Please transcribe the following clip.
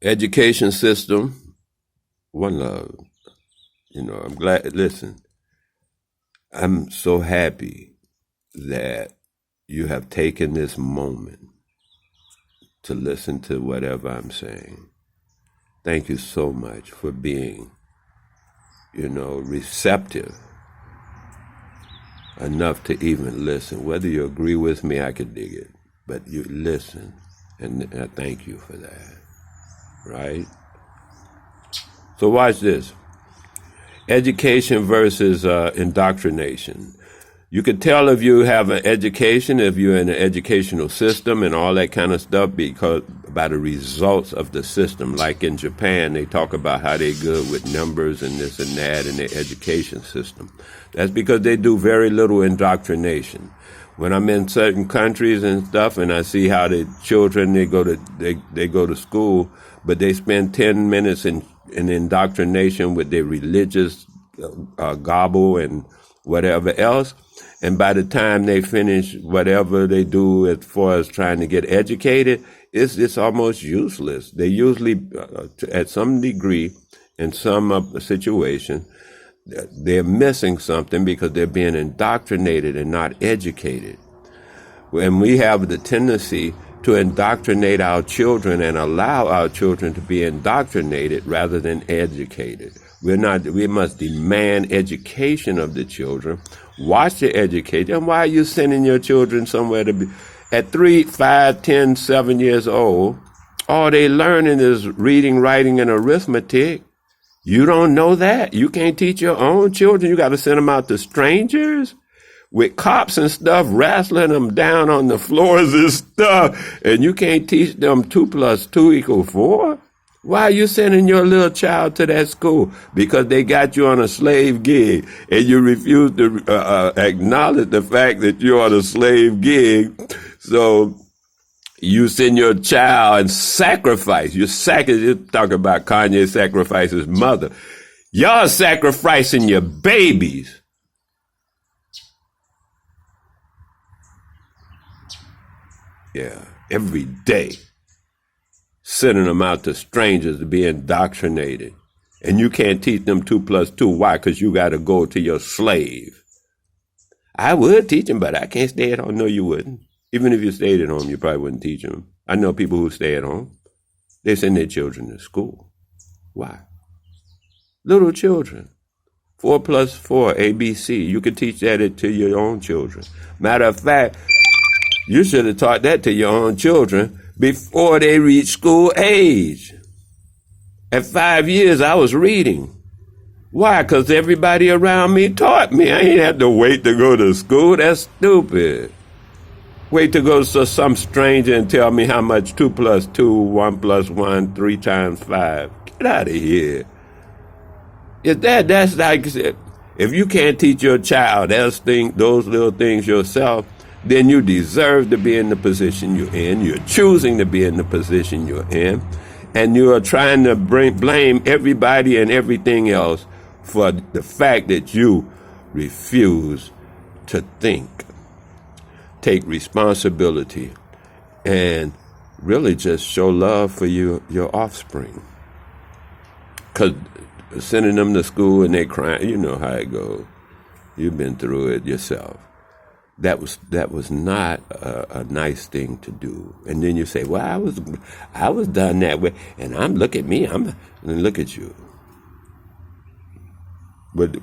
Education system, one love. I'm glad. Listen, I'm so happy that you have taken this moment to listen to whatever I'm saying. Thank you so much for being, receptive enough to even listen. Whether you agree with me, I could dig it, but you listen, and I thank you for that, right? So watch this. Education versus indoctrination. You can tell if you have an education, if you're in an educational system and all that kind of stuff, because by the results of the system. Like in Japan, they talk about how they're good with numbers and this and that in their education system. That's because they do very little indoctrination. When I'm in certain countries and stuff, and I see how the children they go to school, but they spend 10 minutes in indoctrination with their religious gobble and whatever else. And by the time they finish whatever they do as far as trying to get educated, it's almost useless. They usually, at some degree, in some situation, they're missing something because they're being indoctrinated and not educated. And we have the tendency to indoctrinate our children and allow our children to be indoctrinated rather than educated. We must demand education of the children. Watch the education. And why are you sending your children somewhere to be at 3, 5, 10, 7 years old? All they learning is reading, writing, and arithmetic. You don't know that. You can't teach your own children. You got to send them out to strangers with cops and stuff, wrestling them down on the floors and stuff. And you can't teach them 2 + 2 = 4. Why are you sending your little child to that school? Because they got you on a slave gig and you refuse to acknowledge the fact that you're on a slave gig. So you send your child and sacrifice. You talk about Kanye sacrifice his mother. Y'all sacrificing your babies. Yeah, every day. Sending them out to strangers to be indoctrinated. And you can't teach them 2 + 2. Why? Because you got to go to your slave. I would teach them, but I can't stay at home. No, you wouldn't. Even if you stayed at home, you probably wouldn't teach them. I know people who stay at home. They send their children to school. Why? Little children. 4 + 4, ABC. You could teach that to your own children. Matter of fact, you should have taught that to your own children before they reach school age. At 5 years, I was reading. Why? Because everybody around me taught me. I ain't had to wait to go to school. That's stupid. Wait to go to some stranger and tell me how much 2 + 2, 1 + 1, 3 × 5. Get out of here. That's like, if you can't teach your child those little things yourself, then you deserve to be in the position you're in. You're choosing to be in the position you're in. And you are trying to blame everybody and everything else for the fact that you refuse to think, take responsibility, and really just show love for your offspring. Because sending them to school and they crying, you know how it goes. You've been through it yourself. That was not a nice thing to do. And then you say, well, I was done that way. And look at me, and look at you. But